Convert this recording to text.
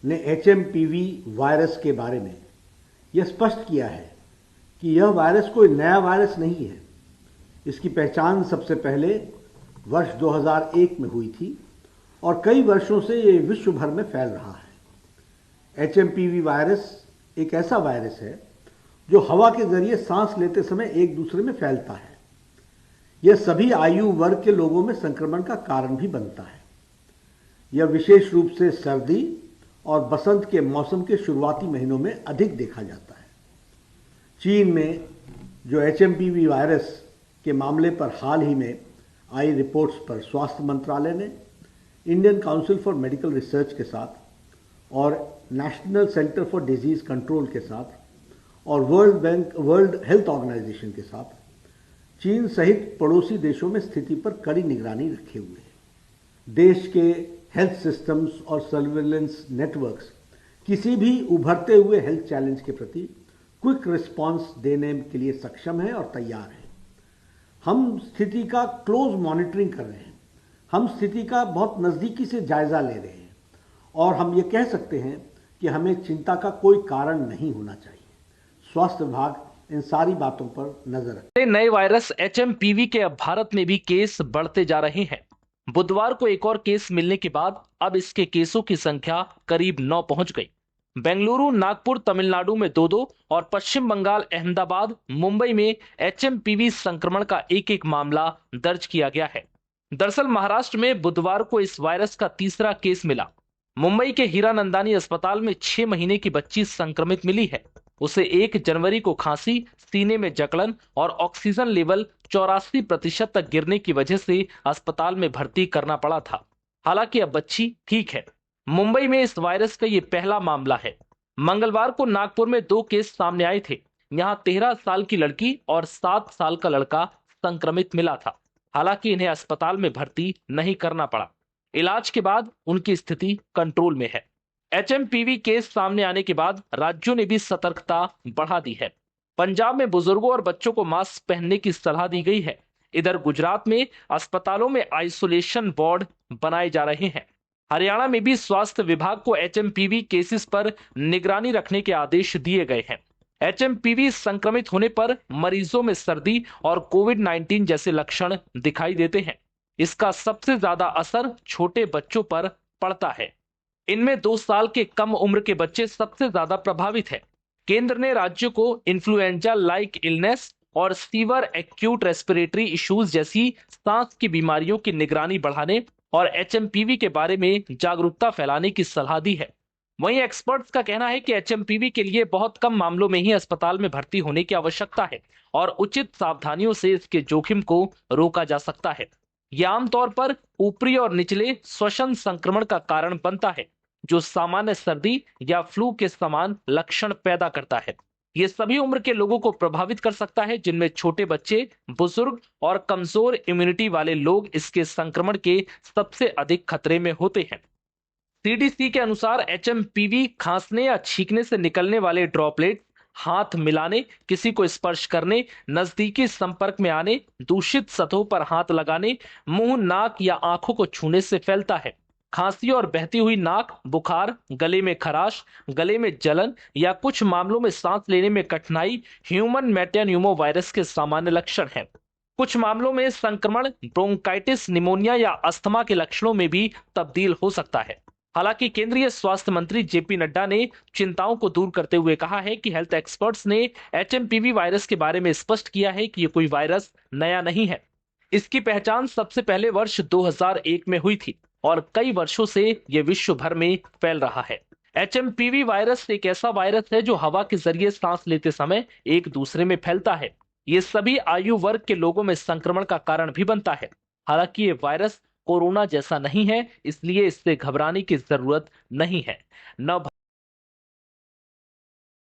ने HMPV virus के बारे में यह स्पष्ट किया है कि यह वायरस कोई नया वायरस नहीं है। इसकी पहचान सबसे पहले वर्ष 2001 में हुई थी और कई वर्षों से यह विश्व भर में फैल रहा है। एचएमपीवी वायरस एक ऐसा वायरस है जो हवा के जरिए सांस लेते समय एक दूसरे में फैलता है। यह सभी आयु वर्ग के लोगों में संक्रमण का कारण भी बनता है। यह विशेष रूप से सर्दी और बसंत के मौसम के शुरुआती महीनों में अधिक देखा जाता है। चीन में जो एचएमपीवी वायरस के मामले पर हाल ही में आई रिपोर्ट्स पर स्वास्थ्य मंत्रालय ने Indian council for medical research के साथ और national centre for disease control के साथ और वर्ल्ड हेल्थ ऑर्गेनाइजेशन के साथ चीन सहित पड़ोसी देशों में स्थिति पर कड़ी निगरानी रखे हुए है। देश के हेल्थ सिस्टम्स और सर्विलेंस नेटवर्क्स किसी भी उभरते हुए हेल्थ चैलेंज के प्रति क्विक रिस्पांस देने के लिए सक्षम है और तैयार है। हम स्थिति का क्लोज मॉनिटरिंग कर रहे हैं। हम स्थिति का बहुत नज़दीकी से जायजा ले रहे हैं और हम ये कह सकते हैं कि हमें चिंता का कोई कारण नहीं होना चाहिए। स्वास्थ्य विभाग इन सारी बातों पर नजर रखे। नए वायरस एचएमपीवी के अब भारत में भी केस बढ़ते जा रहे हैं। बुधवार को एक और केस मिलने के बाद अब इसके केसों की संख्या करीब 9 पहुंच गई। बेंगलुरु, नागपुर, तमिलनाडु में 2-2 और पश्चिम बंगाल, अहमदाबाद, मुंबई में एचएमपीवी संक्रमण का एक मामला दर्ज किया गया है। दरअसल महाराष्ट्र में बुधवार को इस वायरस का तीसरा केस मिला। मुंबई के हीरानंदानी अस्पताल में 6 महीने की बच्ची संक्रमित मिली है। उसे 1 जनवरी को खांसी, सीने में जकड़न और ऑक्सीजन लेवल 84% तक गिरने की वजह से अस्पताल में भर्ती करना पड़ा था। हालांकि अब बच्ची ठीक है। मुंबई में इस वायरस का ये पहला मामला है। मंगलवार को नागपुर में 2 केस सामने आए थे। यहाँ 13 साल की लड़की और 7 साल का लड़का संक्रमित मिला था। हालांकि इन्हें अस्पताल में भर्ती नहीं करना पड़ा। इलाज के बाद उनकी स्थिति कंट्रोल में है। एचएमपीवी केस सामने आने के बाद राज्यों ने भी सतर्कता बढ़ा दी है। पंजाब में बुजुर्गों और बच्चों को मास्क पहनने की सलाह दी गई है। इधर गुजरात में अस्पतालों में आइसोलेशन वार्ड बनाए जा रहे हैं। हरियाणा में भी स्वास्थ्य विभाग को एचएमपीवी केसेस पर निगरानी रखने के आदेश दिए गए हैं। एचएमपीवी संक्रमित होने पर मरीजों में सर्दी और कोविड-19 जैसे लक्षण दिखाई देते हैं। इसका सबसे ज्यादा असर छोटे बच्चों पर पड़ता है। इनमें 2 साल के कम उम्र के बच्चे सबसे ज्यादा प्रभावित हैं। केंद्र ने राज्यों को इन्फ्लुएंजा लाइक इलनेस और सीवर एक्यूट रेस्पिरेटरी इश्यूज जैसी सांस की बीमारियों की निगरानी बढ़ाने और एचएमपीवी के बारे में जागरूकता फैलाने की सलाह दी है। वहीं एक्सपर्ट्स का कहना है कि एचएमपीवी के लिए बहुत कम मामलों में ही अस्पताल में भर्ती होने की आवश्यकता है और उचित सावधानियों से इसके जोखिम को रोका जा सकता है। यह आमतौर पर ऊपरी और निचले श्वसन संक्रमण का कारण बनता है, जो सामान्य सर्दी या फ्लू के समान लक्षण पैदा करता है। यह सभी उम्र के लोगों को प्रभावित कर सकता है, जिनमें छोटे बच्चे, बुजुर्ग और कमजोर इम्यूनिटी वाले लोग इसके संक्रमण के सबसे अधिक खतरे में होते हैं। सीडीसी के अनुसार एचएमपीवी खांसने या छींकने से निकलने वाले ड्रॉपलेट हाथ मिलाने, किसी को स्पर्श करने, नजदीकी संपर्क में आने, दूषित सतहों पर हाथ लगाने, मुंह, नाक या आंखों को छूने से फैलता है। खांसी और बहती हुई नाक, बुखार, गले में खराश, गले में जलन या कुछ मामलों में सांस लेने में कठिनाई ह्यूमन मेटान्यूमो वायरस के सामान्य लक्षण हैं। कुछ मामलों में संक्रमण ब्रोंकाइटिस, निमोनिया या अस्थमा के लक्षणों में भी तब्दील हो सकता है। हालांकि केंद्रीय स्वास्थ्य मंत्री जेपी नड्डा ने चिंताओं को दूर करते हुए कहा है कि हेल्थ एक्सपर्ट्स ने एचएमपीवी वायरस के बारे में स्पष्ट किया है कि ये कोई वायरस नया नहीं है। इसकी पहचान सबसे पहले वर्ष 2001 में हुई थी और कई वर्षों से यह विश्व भर में फैल रहा है। एचएमपीवी वायरस एक ऐसा वायरस है जो हवा के जरिए सांस लेते समय एक दूसरे में फैलता है। ये सभी आयु वर्ग के लोगों में संक्रमण का कारण भी बनता है। हालांकि ये वायरस कोरोना जैसा नहीं है, इसलिए इससे घबराने की जरूरत नहीं है। न